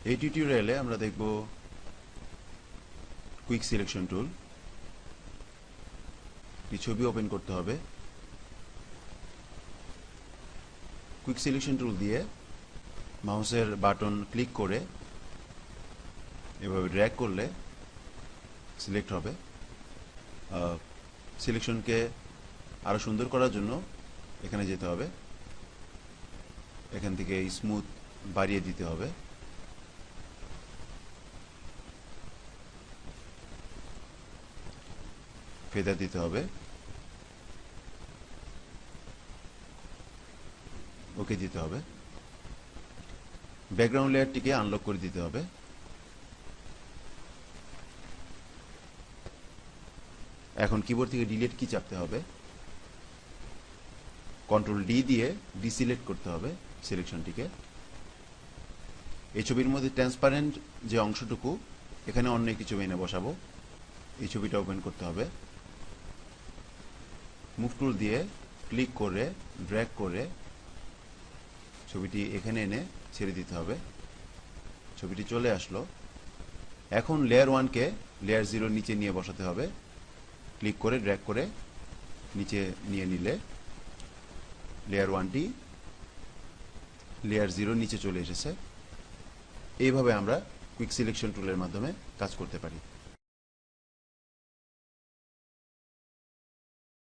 এই টিউটোরিয়ালে আমরা দেখব কুইক সিলেকশন টুল। এই ছবি ওপেন করতে হবে। কুইক সিলেকশন টুল দিয়ে মাউসের বাটন ক্লিক করে এভাবে ড্র্যাগ করলে সিলেক্ট হবে। সিলেকশনকে আরো সুন্দর করার জন্য এখানে যেতে হবে, এখান থেকে স্মুথ বাড়িয়ে দিতে হবে। ফেদার দিতে হবে, ওকে দিতে হবে। ব্যাকগ্রাউন্ড লেয়ারটিকে আনলক করে দিতে হবে। এখন কিবোর্ড থেকে ডিলিট কি চাপতে হবে, কন্ট্রোল ডি দিয়ে ডিসিলেক্ট করতে হবে সিলেকশনটিকে। এই ছবির মধ্যে ট্রান্সপারেন্ট যে অংশটুকু, এখানে অন্য একটি ছবি এনে বসাবো। এই ছবিটা ওপেন করতে হবে। মুভ টুল দিয়ে ক্লিক করে ড্র্যাগ করে ছবিটি এখানে এনে ছেড়ে দিতে হবে। ছবিটি চলে আসলো। এখন লেয়ার 1কে লেয়ার 0 নিচে নিয়ে বসাতে হবে। ক্লিক করে ড্র্যাগ করে নিচে নিয়ে নিলে লেয়ার 1টি লেয়ার 0 নিচে চলে এসেছে। এইভাবে আমরা কুইক সিলেকশন টুলের মাধ্যমে কাজ করতে পারি।